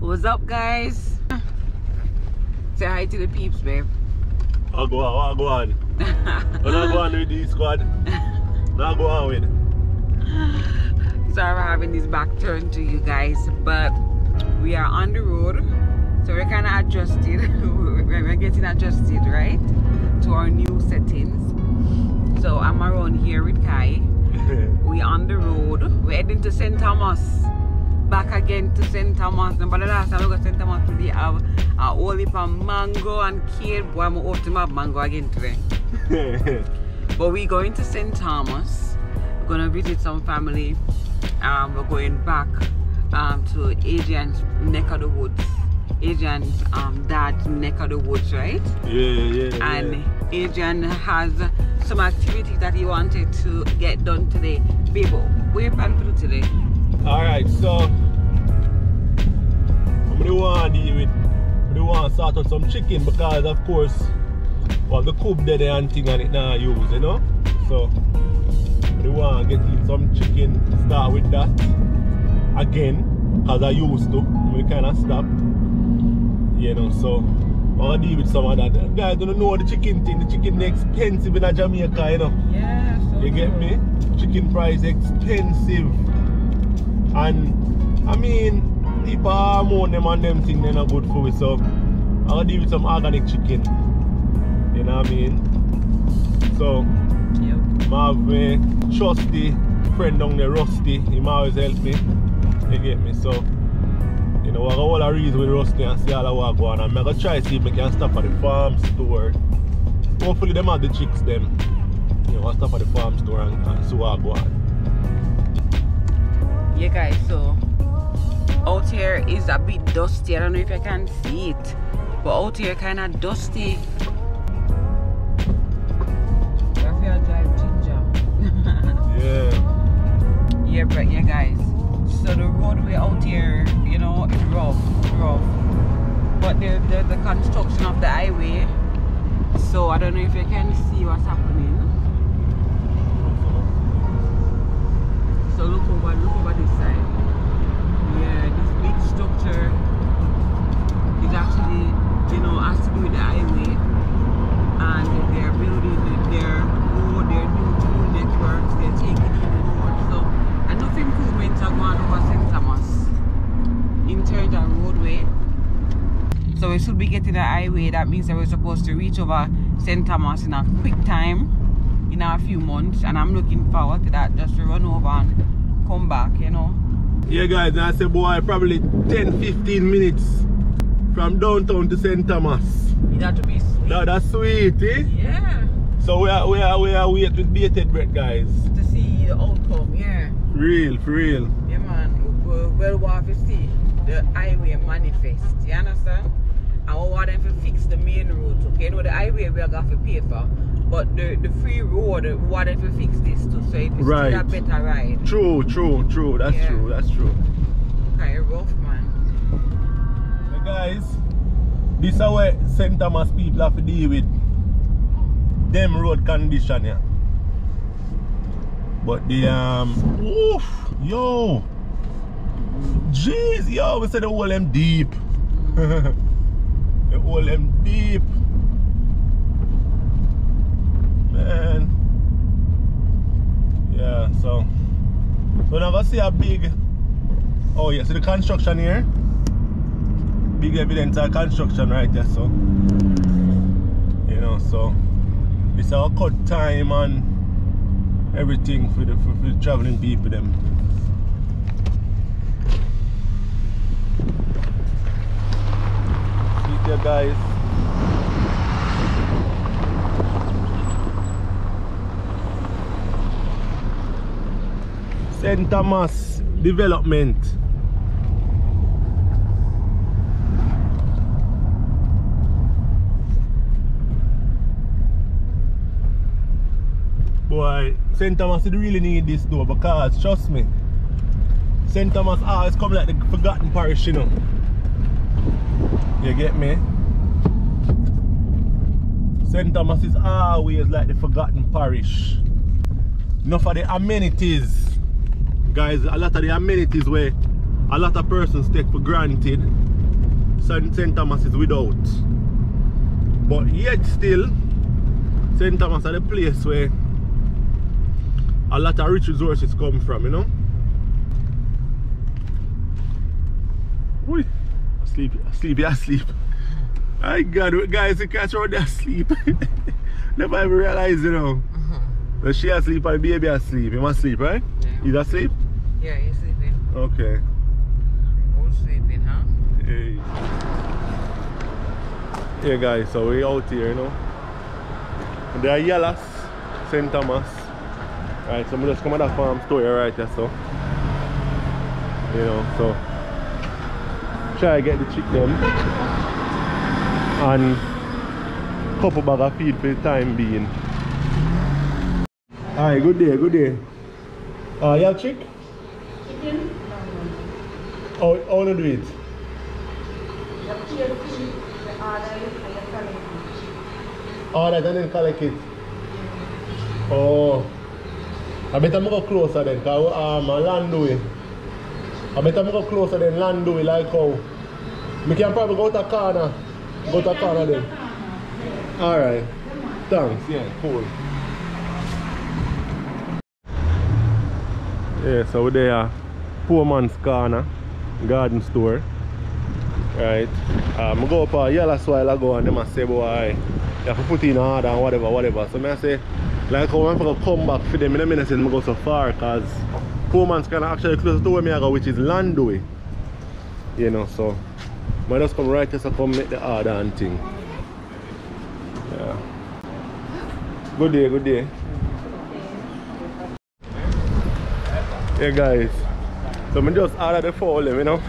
What's up, guys? Say hi to the peeps, babe. I'll go on. I'm not going with the squad. Not go on with. Sorry for having this back turn to you guys, but we are on the road, so we're kind of adjusted. We're getting adjusted, right, to our new settings. So I'm around here with Kai. We're on the road. We're heading to St. Thomas. Back again to St. Thomas. But the last time we got St. Thomas, we have a whole heap of mango and kale. Boy, I'm out to have mango again today. But we're going to St. Thomas. We're going to visit some family. We're going back to Adrian's neck of the woods. Adrian's dad's neck of the woods, right? Yeah. And Adrian has some activities that he wanted to get done today. Babe, what you plan to do today? Alright, so I'm going to sort out some chicken because of course well the coop there and thing and it now use, you know. So I want to get in some chicken, start with that again because I used to. We kind of stopped. You know, so I'm going to deal with some of that. Guys don't know the chicken thing. The chicken is expensive in Jamaica, you know. Yeah, so you get me? Chicken price expensive. And I mean, people are more them and them things they're not good for me. So I'm going to deal with some organic chicken. You know what I mean? So I have my trusty friend down there, Rusty. He always help me. You get me? So you know, I got all the reason with Rusty and see all the work going on. I'm going to try to see if I can stop at the farm store. Hopefully them have the chicks them. You know, I'll stop at the farm store and see what going on. Yeah guys, so out here is a bit dusty. I don't know if you can see it, but out here kind of dusty. I feel drive ginger. Yeah, but yeah guys, so the roadway out here, you know, is rough. But there's the construction of the highway, so I don't know if you can see what's happening. So look over this side. Yeah, this big structure is actually, you know, has to do with the highway, and they're building their road, their new networks, they're taking in the road. So enough improvements are going over St. Thomas in terms of roadway. So we should be getting a highway. That means that we're supposed to reach over St. Thomas in a quick time, in a few months, and I'm looking forward to that, just to run over and come back, you know. Yeah guys, I say boy, probably 10-15 minutes from downtown to St. Thomas. That to be sweet. No, that's sweet, eh? Yeah. So we are waiting with bated breath, guys. To see the outcome, yeah. For real. Yeah man, we'll have to see the highway manifest, you understand? And we want them to fix the main road, okay? You know, the highway we have to pay for, but the free road, we want them to fix this too, so it's still a better ride. True. That's true. Okay, rough man. So guys, this is what St. Thomas people have to deal with them road condition here. But the oof, yo, jeez, yo, we said the hole them deep. The hole them deep. Man. Yeah, so now I see a big, oh yeah, so the construction here, big evidence of construction right there, so you know, so it's our cut time and everything for the traveling people them. See there guys. St. Thomas development. Boy, St. Thomas really need this though, because trust me, St. Thomas always come like the forgotten parish, you know. You get me? St. Thomas is always like the forgotten parish. Enough of the amenities, guys, a lot of the amenities where a lot of persons take for granted St. Thomas is without. But yet still, St. Thomas is the place where a lot of rich resources come from, you know? Oi, asleep. My God, guys, you catch her there asleep. Never ever realize, you know. When she asleep and the baby asleep. You must sleep, right? Yeah. He's asleep? Yeah, he's sleeping. Okay. Who's sleeping, huh? Hey. Yeah, guys, so we're out here, you know. And there are Yellas, St. Thomas. Right, so we just come at that farm store right there, so. You know, so. Try to get the chicken. And couple bag of feed for the time being. Alright, good day. You have chick? Chicken? How do you do it? Order and then collect it. Oh. I better go closer then, because land do it. I better go closer than land do it like how. We can probably go to a corner. Go to a corner then. Alright. Thanks, yeah, cool. Yeah, so we're there, poor man's corner, garden store. Right. I go up a yellow while ago and them say, boy, you have to put in order and whatever. So I say, like how I'm going to come back for them in a minute since I go so far, because poor man's kind of actually close to where I go, which is Landway. You know, so I just come right here to come make the order and thing. Yeah. Good day. Yeah, guys. So I just ordered the fowl, you know.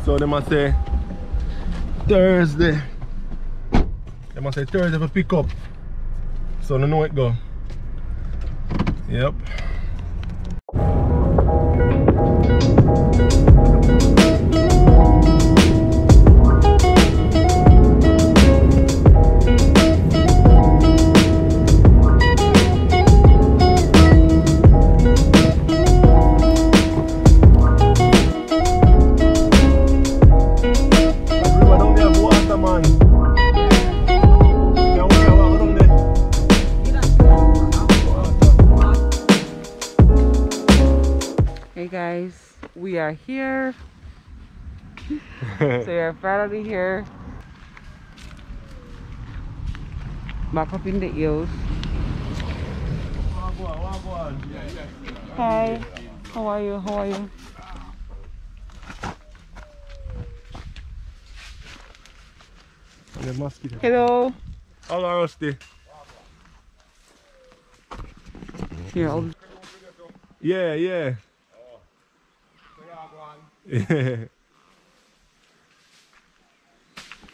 So they must say Thursday. They must say Thursday for pick up. So I know it go. Yep. We are here. So we are finally here. Back up in the hills. Hi. How are you? Hello. Hello, Rusty. Here, Yeah. Yeah.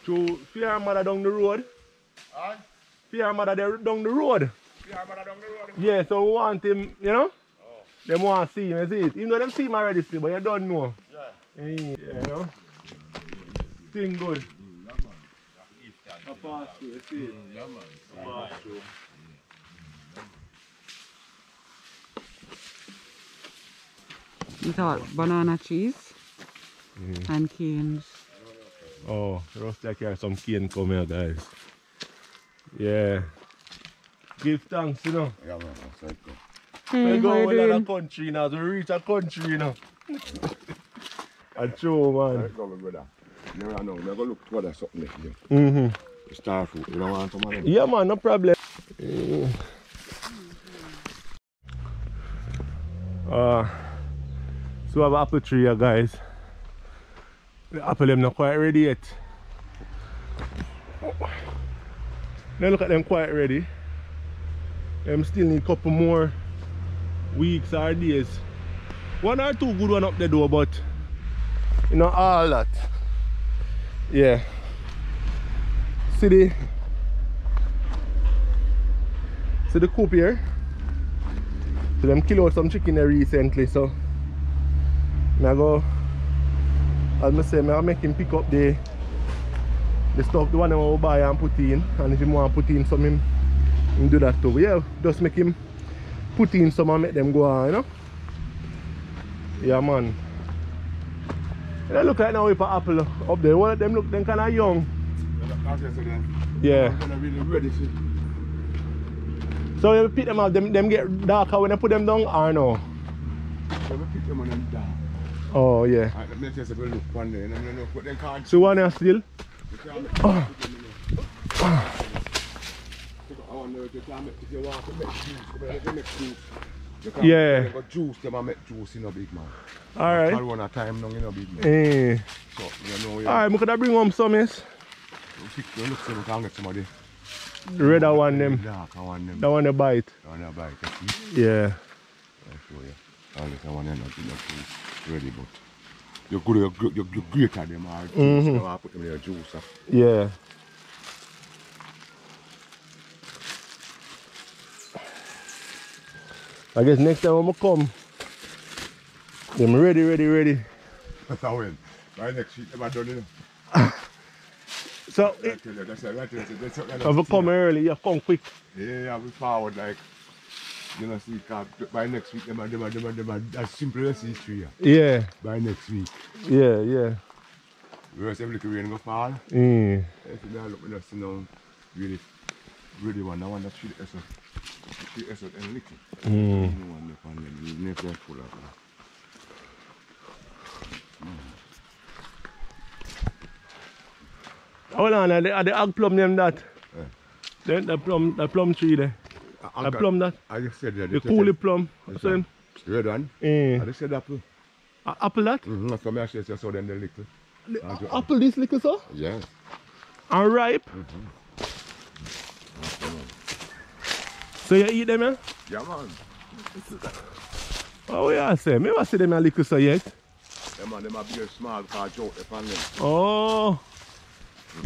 To fear mother down the road. Huh? Fear mother down the road. Yeah, so we want him, you know? Oh. They want to see him, is it? You know them see him already, but you don't know. Yeah. Yeah, you know? Thing good. A pass through, you see it? Yeah, man. A pass through. We thought banana cheese and canes. Oh, Rusty, I carry some cane come here, guys. Yeah. Give thanks, you know. Yeah, man, that's right. Hey, we go how you in a doing? country now, so we reach a country, you know. And true, man. Right, go, my brother. You know, I'm going to look for something here. Mm-hmm. Star fruit, you don't want some of them? Yeah, man, no problem. So we have an apple tree here, guys. The apple them not quite ready yet. Now look at them quite ready. Them still need a couple more weeks or days. One or two good one up the door, but you know all that. Yeah. See the coop here. So them kill out some chicken there recently, so I go, as I say, I make him pick up the stuff, the one I want to buy and put in. And if he want to put in some, him do that too. But yeah, just make him put in some and make them go on, you know? Yeah, man. They look like now with an apple up there. One of them look them kind of young. Yeah. So you pick them up, them get darker when you put them down or no? Pick them on them down. Oh yeah. Let's just look one day and then put them cards. So one here still? Oh. If you want to make juice, yeah. You got juice, them make juice in a big man. Alright. I want a time long in a big man. So, you know, alright, I could bring home some, yes? You look so we can get somebody. The redder one them. Dark, I want them. That one the bite. That one the bite, yeah. I'll show you. All this one not ready, but you're good, you're great at them. I'll put them in your juice. Yeah. I guess next time when I come, them ready. That's how well. By next week, them are done, you know. So, if I come early, you come quick. Yeah, we forward like, you know, see, by next week, them are as simple as these three. Yeah. By next week. Yeah. Whereas every little rain go fall. Yeah. If you look at us now, really one, I want that treat us and lick it. One upon them, you never full of them. Hold on, are the ag plum them that? Yeah. The plum tree there. The plum that? I just said that. The coolie plum. The red one? Yeah. I just said apple. Apple that? That's what I said, so then the little. The apple this little so? Yes. And ripe? So you eat them, eh? Yeah, man. Oh, yeah, I say. Me never see them a little so yet. Them are big small car joke upon them. Oh.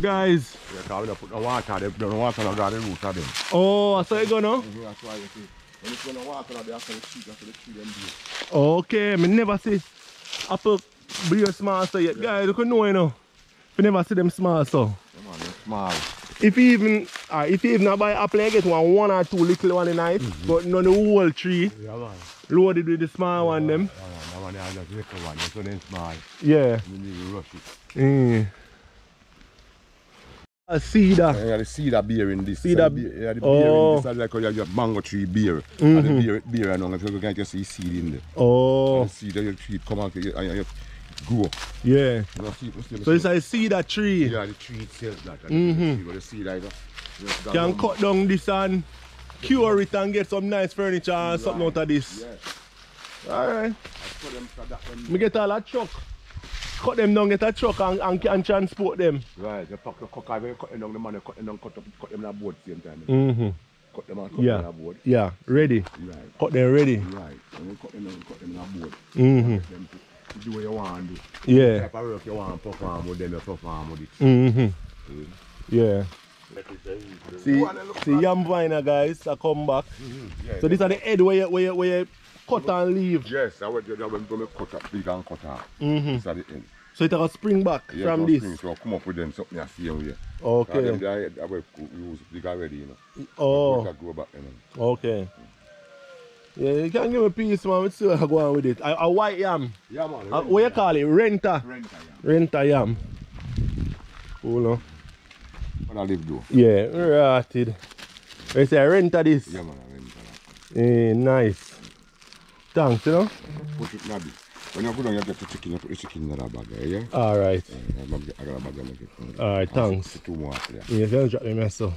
Guys. Yeah, because we don't put no water, they don't water on the root of them. Oh, so you go now? That's why you see. When it's going to water, they have to treat them big. Okay, I never see apple beer small so yet. Guys, you can know, you know. You never see them small so. Yeah, man, they're small. If you even buy apple, you get one or two little one in night, but not the whole tree. Yeah, man. Loaded with the small one them. Yeah, man. That one is just little one, so they're small. Yeah. You need to rush it. A cedar. Yeah, the cedar beer in this. Cedar beer. Yeah, the beer in this. Like you have mango tree beer. And the beer and all, so you can just see seed in there. Oh. And the cedar, your tree come out and you grow. Yeah. You know, so it's a cedar tree. Yeah, the tree itself that. The cedar, you can cut down this and cure it and get some nice furniture and something out of this. Yes. Alright. Me get all that truck. Cut them down, get a truck and transport them. Right, you pack the cock, when you cut them down, the man, you cut them down, cut them on a board at the same time. Cut them and cut them on a board. Yeah, ready. Right. Cut them ready. Right, and you cut them down, cut them on a board. Do what you want to do. Yeah. The type of work you want to perform with them, you perform with it. Yeah. See yam vine guys, I come back. Yeah, so these are the head where you cut and leave. Yes, I went to cut up, big and cut off. These are the end. So it will spring back from this? Spring, so come up with them something I see here. Okay. I will use big already, you know. Oh. Grow back, you know. Okay. Yeah, you can give me a piece, man. Let's see what I go on with it. A white yam. Yeah, man. What you call it? Renta. Renta yam. Cool, no? What I live do? Yeah, rotted. You say renta this? Yeah, man, renta. Nice. Thanks, you know? Put it maybe. When you go down, you get the chicken, you put the chicken in that bag, yeah? Alright. I got a bag of it. Alright, thanks. 2 more after that. Yeah, you drop them here, so.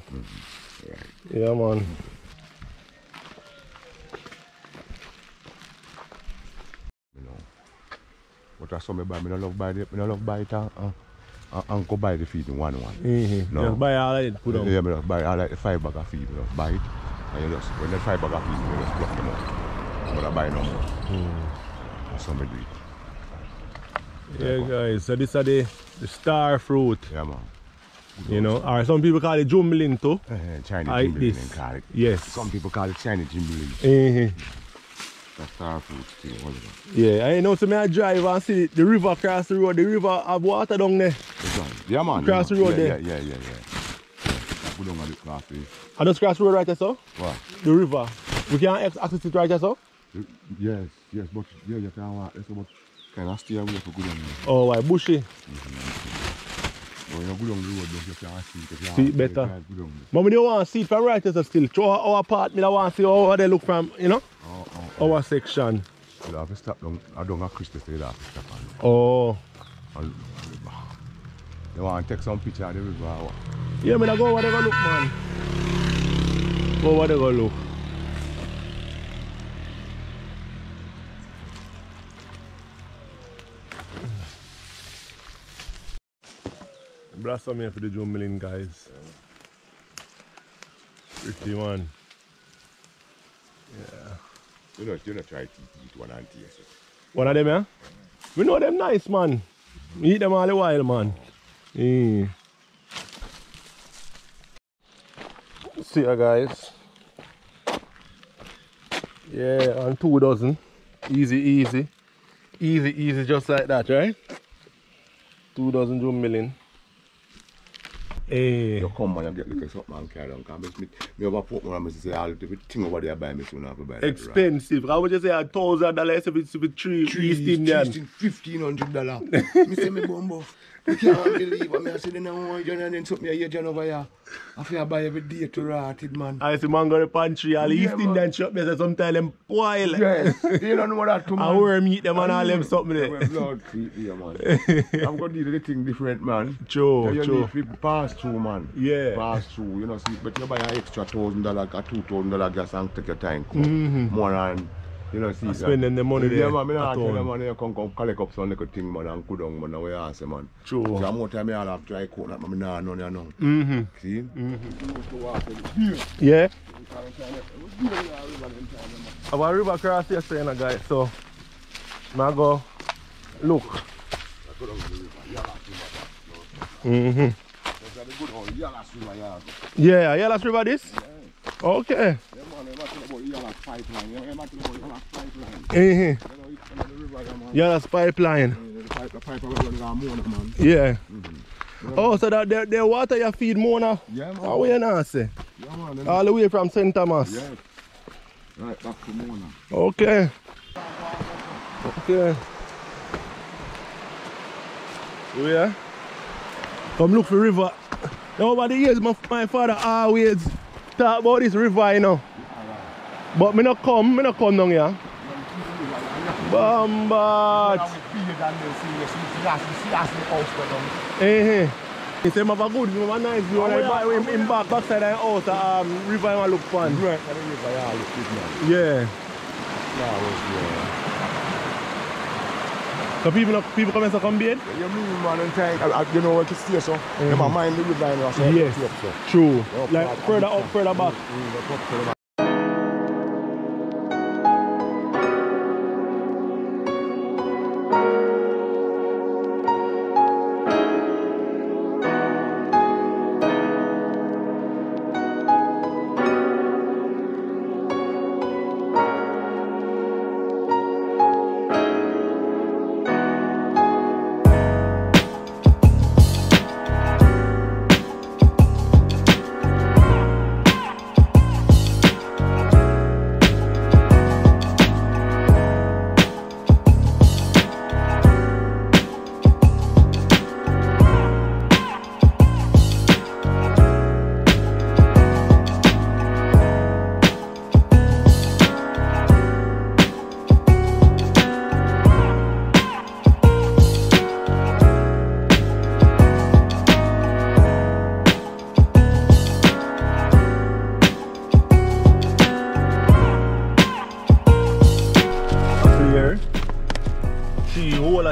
Right. Yeah, man. But that's what I buy. I don't love buy it and go buy the feed in one. No. Just buy all of it, put on. Yeah, I just buy all like the 5 bag of feed. You just buy it. And you just, when the 5 bag of feed, you just pluck them out. But I buy no more. That's what I do it. Yeah, guys, so this is the star fruit. Yeah, man. You know, or some people call it jumbling too. Chinese like jumbling, this. they call it. Yes. Some people call it Chinese jumbling. That's star fruit still. Yeah, I know, so I drive and see the river across the road. The river have water down there. Yeah, man. Cross the road there. Yeah. Go down on the cross there. I just cross the road right there, sir? What? The river. We can't access it right there, sir? Yes, but yeah, you can walk. There's about kind of stay away for good on. Oh, why bushy? But you go down the road, you can't see it. See it better. But we don't want to see it from right as still. Through our part, I want to see how they look from, you know? Our section. You have to stop down. I don't have Christmas to stop on. Oh. You want to take some picture of the river? Yeah, I go over there go look, man. Go over there go look. Blossom here for the drum milling, guys. 51. Yeah. You know, try to eat one and taste it. One of them, yeah? We know them nice, man. We eat them all the while, man. Yeah. See ya, guys. Yeah, and 2 dozen. Easy, easy. Easy, easy, just like that, right? 2 dozen drum milling. Hey. You come and you get like something and carry on. Because me have a Portmore and I say all the thing over there buy me soon have to buy. Expensive. How much you say $1,000 if it's with 3 East Indian? $1,500. Me say me bumbo. I can't believe it. I say then I want you and then something you hear over here. I feel I buy every day to rotted, man. I see man go to the pantry, all the East Indian shop there say sometimes them spoil. Yes. You don't know that too, man. I worm eat them and all them something there. Blood creep here, man. I'm going to do the thing different, man. True, you true. Need people pass through, man. Yeah. Pass through, you know, see, but you buy an extra $1,000 or $2,000 gas and take your time. More than, you know, see. Spending the money there. Yeah, man, I don't tell man, you come collect up some little thing, man, and go down, man, and we ask you, man. True. So more time I have dry coconut, man, I know you know. See? Yeah. I have a river cross here, saying, guys, so I go look. Yeah, Yellow River this? Okay. Yellow pipeline. Yeah. Oh, so that the water you feed more now? Yeah, man. How you not say? Yeah, man. All the way from St. Thomas? Yeah. Right back to Mona. Okay. Okay. Yeah. Come look for river. Over the years, my father always talk about this river, you know. But me not come down here. Bombat. He said, I have a good view, a nice view. I buy him backside the house, river and look fun. Right, the river, yeah, look good, man. Yeah. So people come and come bathe? Yeah, you move, man, and time, you know what to stay, so. You mind the river, you know, so. Yes, true. Like further up, further back.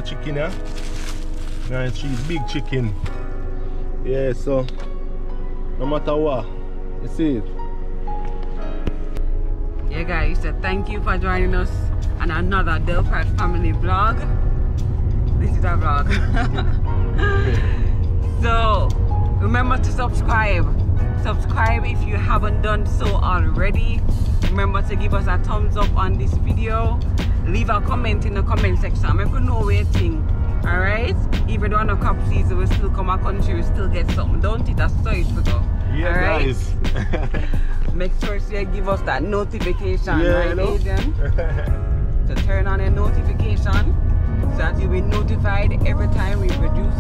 Chicken, yeah? Nice, she's big chicken. Yeah, so no matter what, you see it. Yeah, guys, so thank you for joining us on another Delpratt family vlog. This is our vlog. So remember to subscribe if you haven't done so already. Remember to give us a thumbs up on this video. Leave a comment in the comment section. Make we know where you think. Alright? Even though no crop season we still come a country, we still get something. Don't it? That's so it to go. Yeah, alright? guys. Make sure you give us that notification, yeah, right, Adrian? So turn on your notification so that you'll be notified every time we produce